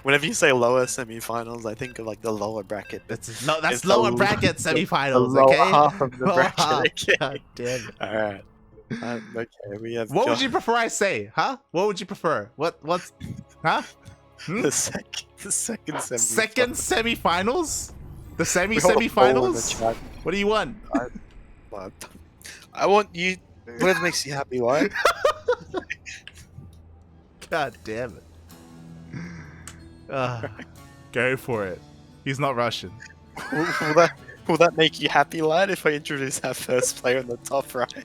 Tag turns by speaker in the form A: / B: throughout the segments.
A: Whenever you say lower semi-finals, I think of like the lower bracket.
B: That's no, that's
A: It's
B: lower
A: the-
B: bracket
A: the
B: semifinals.
A: lower
B: Okay,
A: half of the
B: lower
A: bracket.
B: half.
A: Okay.
B: God damn it.
A: All right. Okay, we have
B: What would you prefer I say? Huh? What would you prefer? What's huh? Hmm?
A: the second semi.
B: Second semifinals? The
A: We hold a poll in the
B: semi-finals?
A: chat.
B: What do you want?
A: But I want you. Whatever makes you happy, right?
B: God damn it. Go for it. He's not Russian.
A: Will that make you happy, lad? If I introduce our first player in the top right,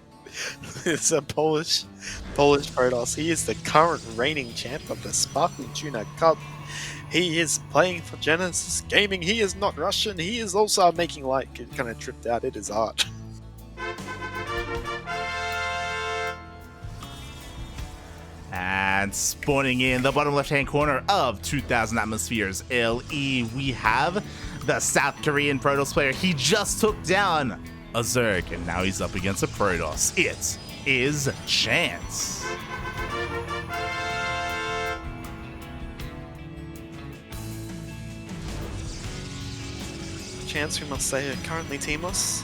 A: it's a Polish Protoss. He is the current reigning champ of the Sparkling Tuna Cup. He is playing for Genesis Gaming. He is not Russian. He is also making light. Kind of tripped out. It is ArT.
B: And spawning in the bottom left-hand corner of 2000 Atmospheres LE, we have the South Korean Protoss player. He just took down a Zerg, and now he's up against a Protoss. It is Chance.
A: Chance, we must say, are currently teamless.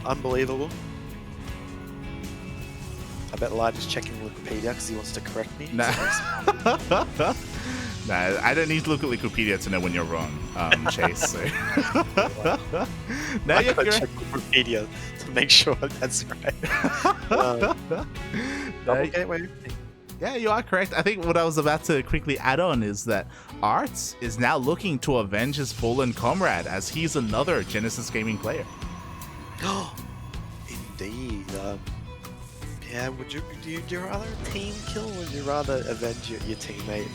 A: Unbelievable. I bet Light is checking Wikipedia because he wants to correct me.
B: Nah. Nah, I don't need to look at Wikipedia to know when you're wrong, Chase. So. No,
A: I
B: you're
A: gotta
B: correct.
A: check Wikipedia to make sure that's right. Double gateway.
B: Yeah, you are correct. I think what I was about to quickly add on is that ArT is now looking to avenge his fallen comrade, as he's another Genesis Gaming player.
A: Indeed. Yeah, would you rather team kill or would you rather avenge your teammate?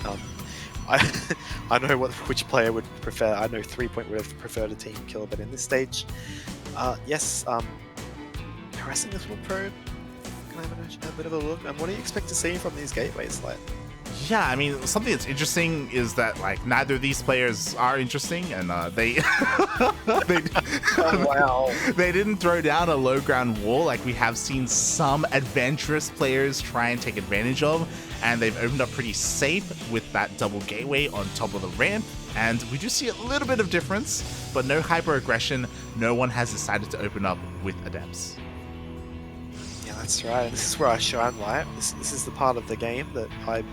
A: I know which player would prefer. I know 3-point would have preferred a team kill, but in this stage, yes, harassing this little probe. Can I have a bit of a look? And what do you expect to see from these gateways, like?
B: Yeah, I mean, something that's interesting is that like neither of these players are interesting, and they
A: Wow.
B: they didn't throw down a low ground wall like we have seen some adventurous players try and take advantage of, and they've opened up pretty safe with that double gateway on top of the ramp. And we do see a little bit of difference, but no hyper aggression. No one has decided to open up with adepts.
A: Yeah, that's right. This is where I shine light. This is the part of the game that I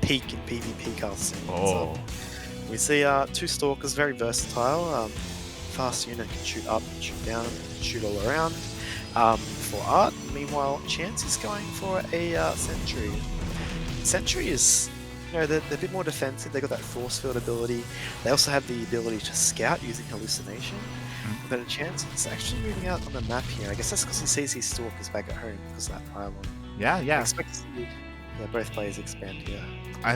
A: peak in PvP casting.
B: Oh.
A: We see two Stalkers, very versatile. Fast unit can shoot up, shoot down, shoot all around. For ArT, meanwhile, Chance is going for a Sentry. Sentry is, they're a bit more defensive. They got that force field ability. They also have the ability to scout using hallucination. But a Chance is actually moving out on the map here. I guess that's because he sees his Stalkers back at home because of that pylon.
B: Yeah.
A: I expect to see both players expand here.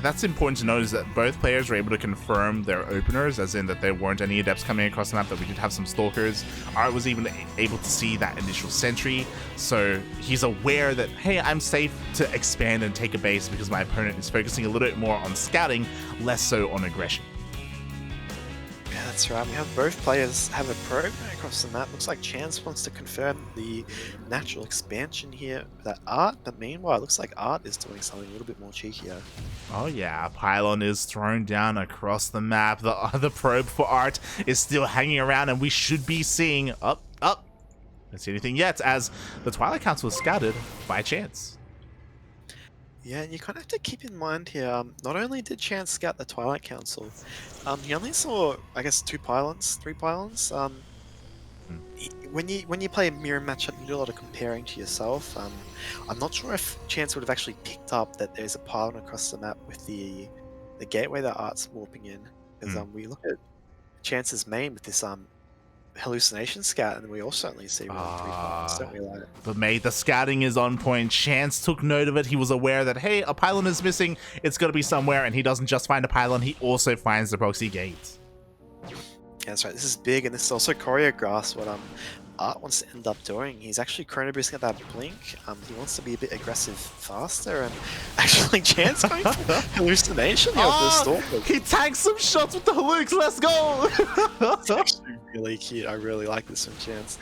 B: That's important to note, is that both players were able to confirm their openers, as in that there weren't any adepts coming across the map, that we did have some Stalkers. ArT was even able to see that initial sentry, so he's aware that, hey, I'm safe to expand and take a base because my opponent is focusing a little bit more on scouting, less so on aggression.
A: Yeah, that's right. We have both players have a probe going across the map. Looks like Chance wants to confirm the natural expansion here with that ArT, but meanwhile, it looks like ArT is doing something a little bit more cheekier.
B: Oh yeah, pylon is thrown down across the map. The other probe for ArT is still hanging around, and we should be seeing up. Don't see anything yet, as the Twilight Council was scouted by Chance.
A: Yeah, and you kind of have to keep in mind here, not only did Chance scout the Twilight Council, he only saw, I guess, 3 pylons. When you play a mirror matchup, you do a lot of comparing to yourself. I'm not sure if Chance would have actually picked up that there's a pylon across the map with the gateway that ArT's warping in, because we look at Chance's main with this hallucination scout, and we also only see 3 pylons, don't we? Like,
B: But mate, the scouting is on point. Chance took note of it. He was aware that, hey, a pylon is missing. It's got to be somewhere, and he doesn't just find a pylon. He also finds the proxy gate.
A: yeah, that's right. This is big, and this is also choreographed what ArT wants to end up doing. He's actually chrono boosting at that blink. He wants to be a bit aggressive faster, and actually Chance going for hallucination here with the Stalker.
B: He tanks some shots with the halux. Let's go.
A: It's actually really cute. I really like this from Chance.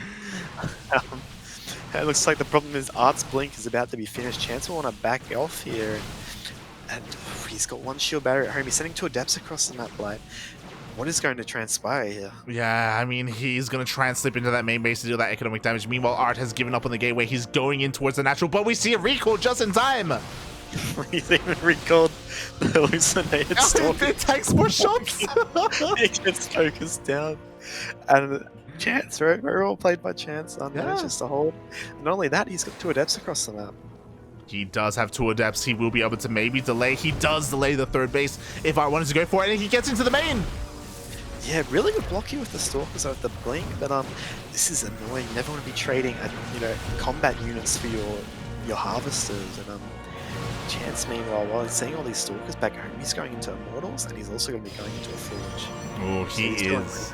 A: It looks like the problem is ArT's blink is about to be finished. Chance will want to back off here. And he's got one shield barrier at home. He's sending two adepts across the map. Like, what is going to transpire here?
B: Yeah, I mean, he's going to try and slip into that main base to deal that economic damage. Meanwhile, ArT has given up on the gateway. He's going in towards the natural, but we see a recall just in time.
A: He's even recalled the hallucinated stalker.
B: It takes more shots.
A: He gets focused down. And Chance, very well played by Chance. Manages to hold. Not only that, he's got two adepts across the map.
B: He does have two adepts. He will be able to maybe delay. He does delay the third base if ArT wanted to go for it, and he gets into the main.
A: Yeah, really good block here with the Stalkers with the blink, but this is annoying. You never want to be trading, combat units for your harvesters. And Chance, meanwhile, while he's seeing all these Stalkers back home, he's going into Immortals, and he's also going to be going into a Forge.
B: Oh, he is.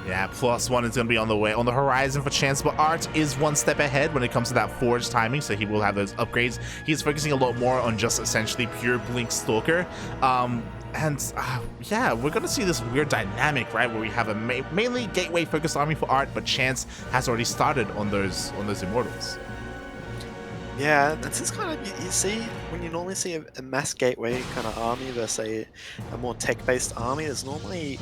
B: Yeah, +1 is going to be on the horizon for Chance, but ArT is one step ahead when it comes to that Forge timing, so he will have those upgrades. He's focusing a lot more on just essentially pure blink Stalker. Yeah, we're going to see this weird dynamic, right, where we have a mainly gateway-focused army for ArT, but Chance has already started on those Immortals.
A: Yeah, this is kind of, you see, when you normally see a mass gateway kind of army versus a more tech-based army, there's normally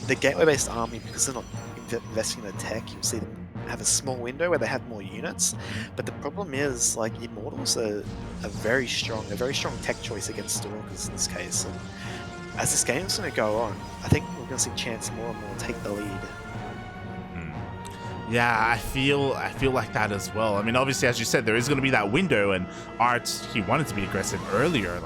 A: the gateway-based army, because they're not investing in the tech, you'll see them have a small window where they have more units. But the problem is, like, Immortals are very strong tech choice against Stalkers in this case. And as this game's going to go on, I think we're going to see Chance more and more take the lead.
B: Yeah, I feel like that as well. I mean, obviously, as you said, there is going to be that window, and ArT, he wanted to be aggressive earlier.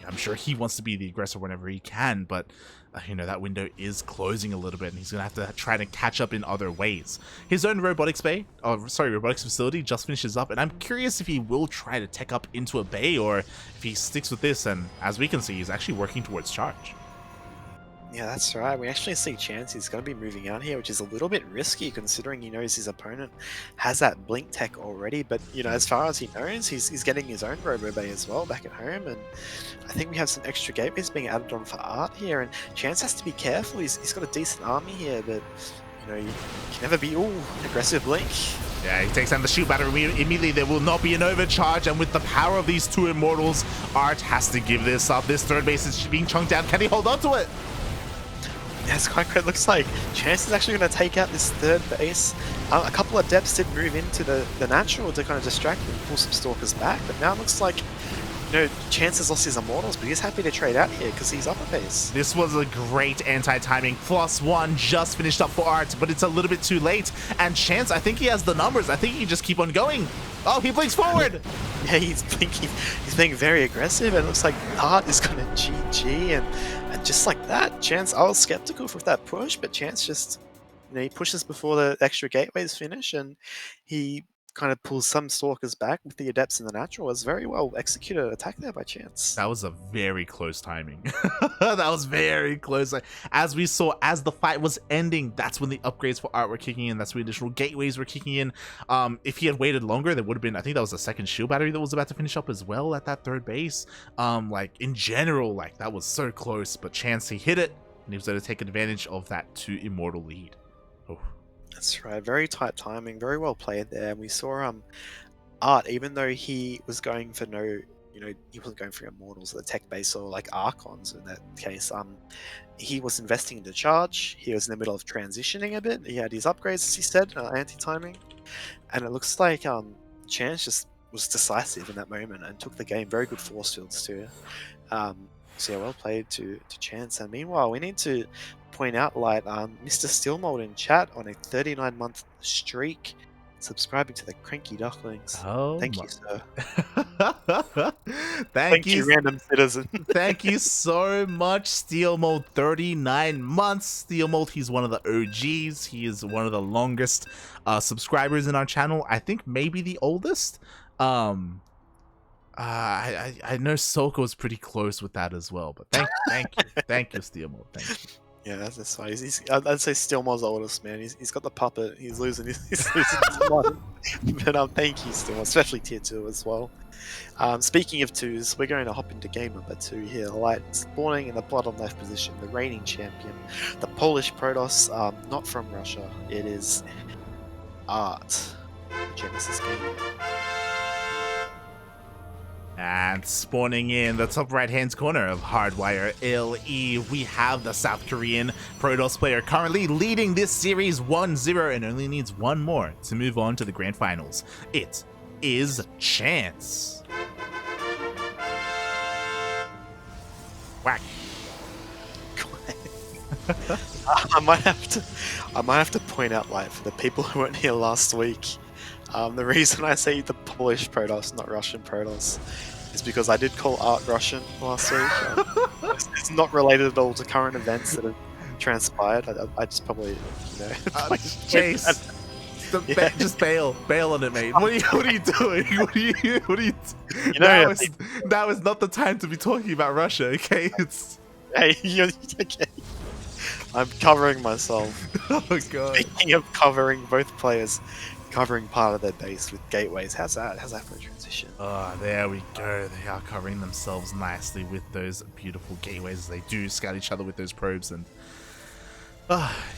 B: I'm sure he wants to be the aggressor whenever he can, but that window is closing a little bit, and he's going to have to try to catch up in other ways. His own robotics facility just finishes up, and I'm curious if he will try to tech up into a bay, or if he sticks with this, and as we can see, he's actually working towards charge.
A: Yeah, that's right. We actually see Chance is going to be moving out here, which is a little bit risky considering he knows his opponent has that blink tech already. But, as far as he knows, he's getting his own Robo Bay as well back at home. And I think we have some extra gateways being added on for ArT here. And Chance has to be careful. He's got a decent army here, but, you can never be, aggressive blink.
B: Yeah, he takes down the shield battery immediately. There will not be an overcharge, and with the power of these two Immortals, ArT has to give this up. This third base is being chunked down. Can he hold on to it?
A: Yeah, it's quite good. Looks like Chance is actually going to take out this third base. A couple of adepts did move into the natural to kind of distract and pull some Stalkers back, but now it looks like Chance has lost his Immortals, but he's happy to trade out here because he's up a base.
B: This was a great anti-timing. +1 just finished up for ArT, but it's a little bit too late. And Chance, I think he has the numbers. I think he can just keep on going. Oh, he blinks forward.
A: Yeah, he's being very aggressive, and it looks like ArT is going to GG, and just like that, Chance, I was skeptical with that push, but Chance just, he pushes before the extra gateways finish, and he kind of pulls some Stalkers back with the adepts in the natural. It was very well executed attack there by Chance.
B: That was a very close timing. That was very close. As we saw, as the fight was ending, that's when the upgrades for ArT were kicking in. That's when additional gateways were kicking in. If he had waited longer, there would have been, I think that was the second shield battery that was about to finish up as well at that third base. In general, that was so close, but Chance, he hit it, and he was able to take advantage of that 2 Immortal lead. Oh.
A: That's right, very tight timing, very well played there. And we saw ArT, even though he was going for he wasn't going for Immortals, the tech base, or like Archons in that case. He was investing into charge. He was in the middle of transitioning a bit. He had his upgrades, as he said, anti-timing, and it looks like Chance just was decisive in that moment and took the game. Very good force fields too. So yeah, well played to Chance. And meanwhile, we need to point out, Mr. Stillmold in chat on a 39-month streak, subscribing to the Cranky Ducklings.
B: Oh,
A: thank you, sir.
B: Thank you,
A: random citizen.
B: Thank you so much, Steelmold. 39 months. Steelmold, he's one of the OGs. He is one of the longest subscribers in our channel. I think maybe the oldest. I know Soko was pretty close with that as well, but thank you, Steelmold. Thank you.
A: Yeah, that's fine. I'd say Stillmold's the oldest, man. He's got the puppet. He's losing his mind. But thank you, Stillmold, especially tier 2 as well. Speaking of 2s, we're going to hop into game number 2 here. Spawning in the bottom left position, the reigning champion, the Polish Protoss, not from Russia. It is ArT, Genesis game.
B: And spawning in the top right-hand corner of Hardwire LE, we have the South Korean Protoss player currently leading this series 1-0 and only needs one more to move on to the grand finals. It is Chance. Whack.
A: I might have to point out, like, for the people who weren't here last week, the reason I say the Polish Protoss, not Russian Protoss, is because I did call ArT Russian last week. It's not related at all to current events that have transpired. I just probably,
B: Chase, just bail on it, mate. What are you doing? What are you? Now is not the time to be talking about Russia. Okay,
A: Hey, okay. I'm covering myself.
B: Oh god.
A: Speaking of covering, both players covering part of their base with gateways. How's that for a transition?
B: Oh, there we go. They are covering themselves nicely with those beautiful gateways. They do scout each other with those probes, and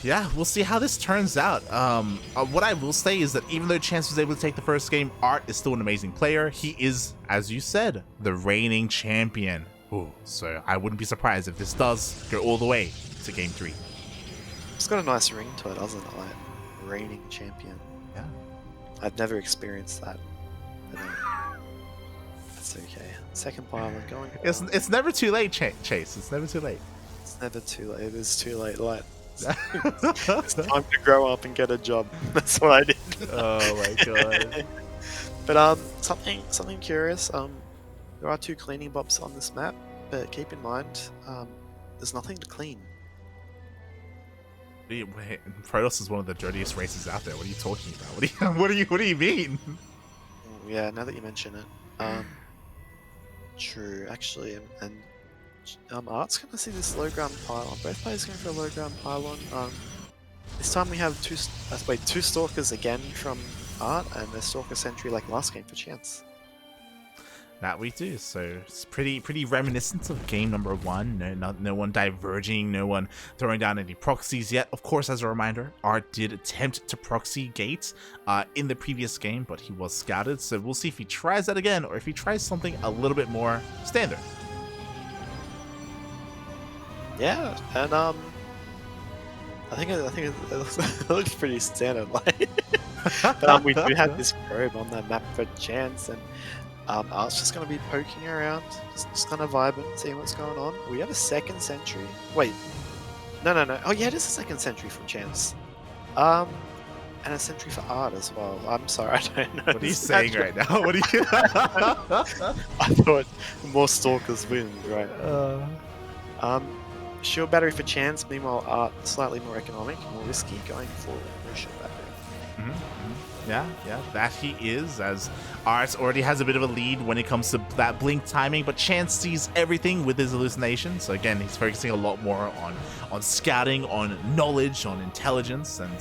B: yeah, we'll see how this turns out. What I will say is that even though Chance was able to take the first game, ArT is still an amazing player. He is, as you said, the reigning champion. Ooh, so I wouldn't be surprised if this does go all the way to game 3.
A: It's got a nice ring to it, doesn't it? Like, reigning champion.
B: Yeah.
A: I've never experienced that. But, that's okay. Second pylon going.
B: It's never too late, Chase. It's never too late.
A: It's never too late. It is too late. Like, it's time to grow up and get a job. That's what I did.
B: Oh my god.
A: But something curious. There are 2 cleaning bobs on this map, but keep in mind, there's nothing to clean.
B: Wait, Protoss is one of the dirtiest races out there. What are you talking about? What do you mean?
A: Yeah, now that you mention it, true. Actually, and ArT's gonna see this low ground pylon. Both players going for a low ground pylon. This time we have two stalkers again from ArT and a stalker sentry like last game for Chance.
B: That we do, so it's pretty reminiscent of game number 1. No one diverging, no one throwing down any proxies yet. Of course, as a reminder, ArT did attempt to proxy gate in the previous game, but he was scouted, so we'll see if he tries that again or if he tries something a little bit more standard.
A: Yeah, and I think it looks pretty standard. Like, but we do have this probe on that map for Chance, and ArT's just going to be poking around, just kind of vibing, seeing what's going on. We have a second sentry. Wait, no. Oh yeah, it is a second sentry from Chance. And a sentry for ArT as well. I'm sorry, I don't know.
B: What are you saying right now? What are you?
A: I thought more stalkers win, right? Shield battery for Chance. Meanwhile, ArT slightly more economic, more risky, going for no shield battery.
B: Yeah, that he is, as ArT already has a bit of a lead when it comes to that blink timing, but Chance sees everything with his hallucination. So again, he's focusing a lot more on scouting, on knowledge, on intelligence, and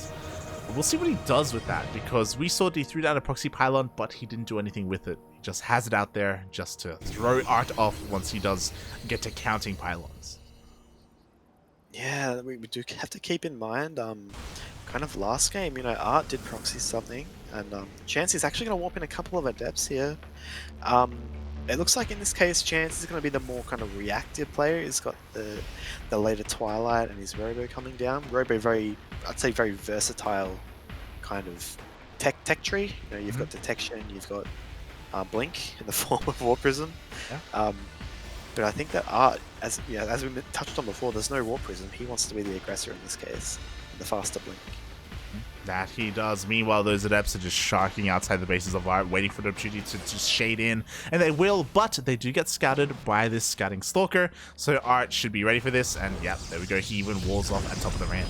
B: we'll see what he does with that, because we saw that he threw down a proxy pylon, but he didn't do anything with it. He just has it out there just to throw ArT off once he does get to counting pylons.
A: Yeah, we do have to keep in mind, kind of last game, ArT did proxy something, and Chance is actually going to warp in a couple of adepts here. It looks like in this case, Chance is going to be the more kind of reactive player. He's got the later Twilight and his Robo coming down. Robo I'd say very versatile kind of tech tree. You've got detection, you've got blink in the form of Warp Prism.
B: Yeah.
A: But I think that ArT, as we touched on before, there's no Warp Prism. He wants to be the aggressor in this case, the faster blink.
B: That he does. Meanwhile, those adepts are just sharking outside the bases of ArT, waiting for the opportunity to just shade in, and they will, but they do get scouted by this scouting stalker, so ArT should be ready for this, and yeah, there we go. He even walls off at top of the ramp.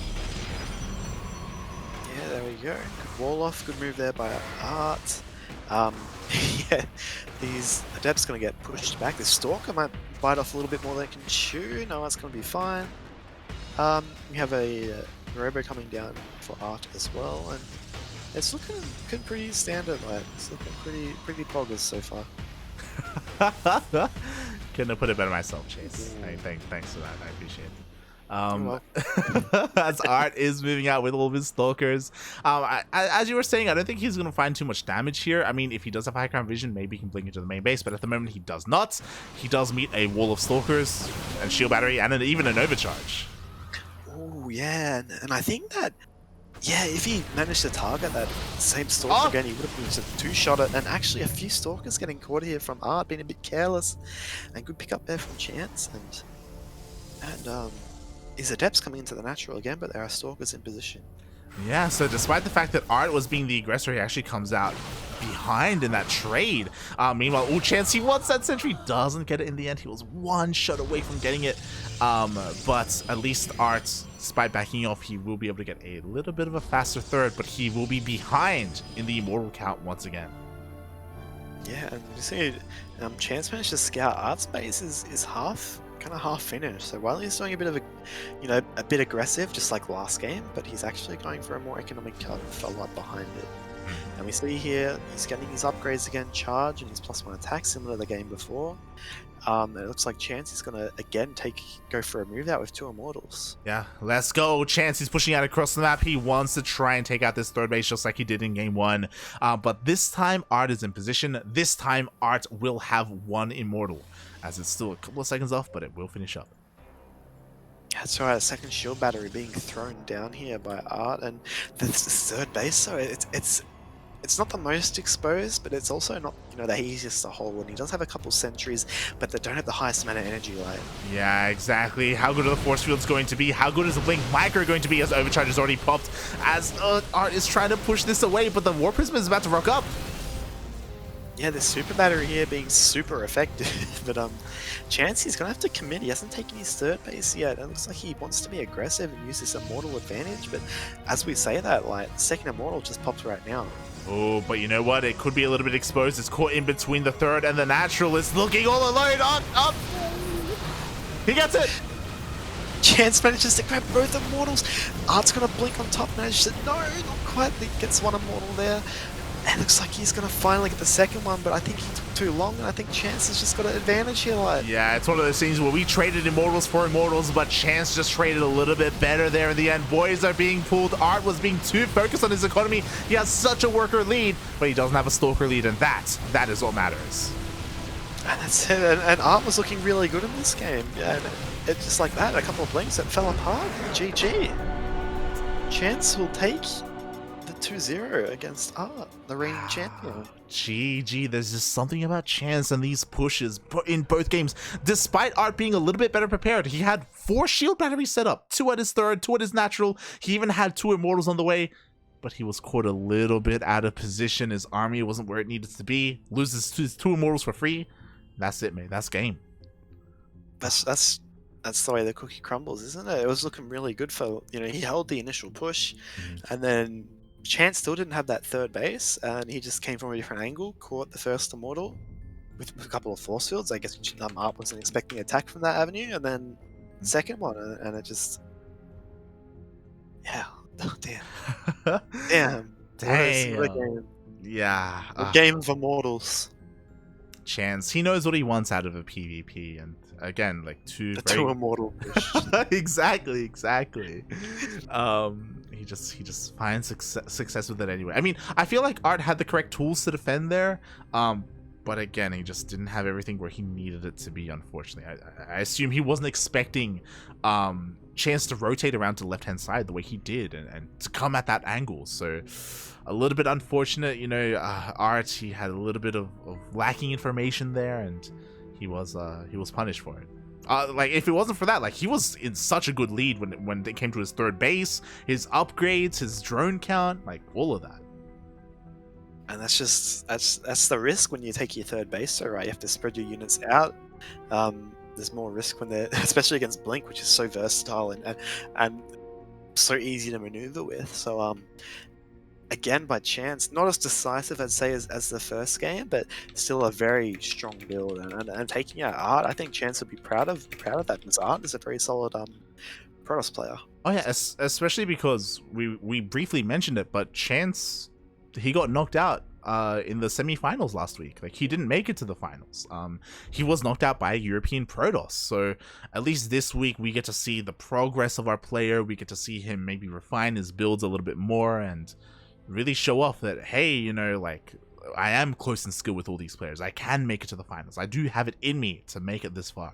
A: Yeah, there we go. Good wall off, good move there by ArT. Yeah, these adepts going to get pushed back. This stalker might bite off a little bit more than it can chew. No, it's going to be fine. We have a Robo coming down for ArT as well, and it's looking pretty standard. Like, it's looking pretty poggers so far.
B: Couldn't have put it better myself, Chase. Hey, thanks for that. I appreciate it.
A: well.
B: As ArT is moving out with all of his stalkers. As you were saying, I don't think he's going to find too much damage here. I mean, if he does have high ground vision, maybe he can blink into the main base, but at the moment he does not. He does meet a wall of stalkers and shield battery and even an overcharge.
A: Oh, yeah, and I think that, yeah, if he managed to target that same stalker again, he would have been able to two-shot it, and actually a few stalkers getting caught here from ArT, being a bit careless, and good pick up there from Chance, and his Adepts coming into the natural again, but there are stalkers in position.
B: Yeah, so despite the fact that ArT was being the aggressor, he actually comes out behind in that trade. Meanwhile, Chance, he wants that sentry, doesn't get it in the end. He was one shot away from getting it, but at least ArT, despite backing off, he will be able to get a little bit of a faster third, but he will be behind in the immortal count once again.
A: Yeah, and you see, Chance managed to scout ArT's base is kind of half finished. So while he's doing a bit of a bit aggressive, just like last game, but he's actually going for a more economic cut with a lot behind it. And we see here he's getting his upgrades again, charge and his +1 attack, similar to the game before. It looks like Chance is going to again go for a move out with 2 immortals.
B: Yeah, let's go. Chance is pushing out across the map. He wants to try and take out this third base just like he did in game 1. But this time ArT is in position. This time ArT will have 1 immortal, as it's still a couple of seconds off, but it will finish up.
A: That's right, a second shield battery being thrown down here by ArT, and this third base, so it's not the most exposed, but it's also not, the easiest to hold, and he does have a couple sentries, but they don't have the highest amount of energy light.
B: Yeah, exactly. How good are the force fields going to be? How good is the blink micro going to be, as overcharge is already popped, as ArT is trying to push this away, but the war prism is about to rock up.
A: Yeah, the super battery here being super effective, but Chance, he's gonna have to commit. He hasn't taken his third base yet. It looks like he wants to be aggressive and use this immortal advantage, but as we say that, like, second immortal just popped right now.
B: Oh, but you know what? It could be a little bit exposed. It's caught in between the third and the natural. It's looking all alone. Up. He gets it.
A: Chance manages to grab both immortals. ArT's gonna blink on top, manages to, no, not quite. He gets 1 immortal there. And it looks like he's going to finally get the second one, but I think he took too long, and I think Chance has just got an advantage here. Like.
B: Yeah, it's one of those things where we traded immortals for immortals, but Chance just traded a little bit better there in the end. Boys are being pulled. ArT was being too focused on his economy. He has such a worker lead, but he doesn't have a stalker lead, and that is what matters.
A: And that's it. And ArT was looking really good in this game. Yeah, and it just like that, a couple of blinks, it fell apart. GG. Chance will take 2-0 against ArT, the reigning champion.
B: GG, there's just something about Chance and these pushes in both games. Despite ArT being a little bit better prepared, he had 4 shield batteries set up, 2 at his third, 2 at his natural. He even had 2 immortals on the way, but he was caught a little bit out of position. His army wasn't where it needed to be. Loses his 2 immortals for free. That's it, mate. That's game.
A: That's the way the cookie crumbles, isn't it? It was looking really good for, he held the initial push, and then Chance still didn't have that third base, and he just came from a different angle, caught the first immortal with a couple of force fields. I guess ArT wasn't expecting attack from that avenue, and then the second one, and it just, yeah, oh, damn,
B: damn,
A: what a game.
B: Yeah,
A: a game of immortals.
B: Chance, he knows what he wants out of a PvP, and again, like two
A: immortal push.
B: exactly. He just finds success with it anyway. I mean, I feel like ArT had the correct tools to defend there, but again, he just didn't have everything where he needed it to be, unfortunately. I assume he wasn't expecting Chance to rotate around to the left hand side the way he did, and to come at that angle. So a little bit unfortunate, ArT, he had a little bit of lacking information there, and he was punished for it. Like, if it wasn't for that, like, he was in such a good lead when it came to his third base, his upgrades, his drone count, like, all of that.
A: And that's the risk when you take your third base, so right, you have to spread your units out. There's more risk when they're, especially against Blink, which is so versatile and so easy to maneuver with. So again, by Chance, not as decisive, I'd say, as the first game, but still a very strong build. And taking out ArT, I think Chance would be proud of that, because ArT is a very solid Protoss player.
B: Oh yeah, especially because we briefly mentioned it, but Chance, he got knocked out in the semifinals last week. Like, he didn't make it to the finals. He was knocked out by a European Protoss. So at least this week we get to see the progress of our player. We get to see him maybe refine his builds a little bit more and really show off that, hey, you know, like, I am close in skill with all these players. I can make it to the finals. I do have it in me to make it this far.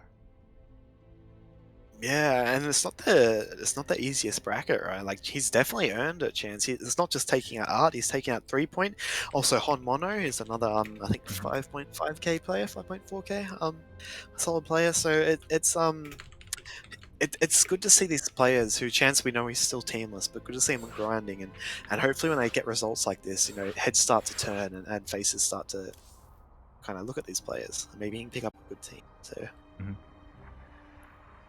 A: Yeah, and it's not the easiest bracket, right? Like he's definitely earned a chance. It's not just taking out ArT; he's taking out 3 point. Also, Hon Mono is another I think 5.5k player, 5.4k solid player. So it's good to see these players who chance we know he's still teamless, but good to see him grinding and hopefully when they get results like this, you know, heads start to turn and faces start to kind of look at these players. Maybe he can pick up a good team. So.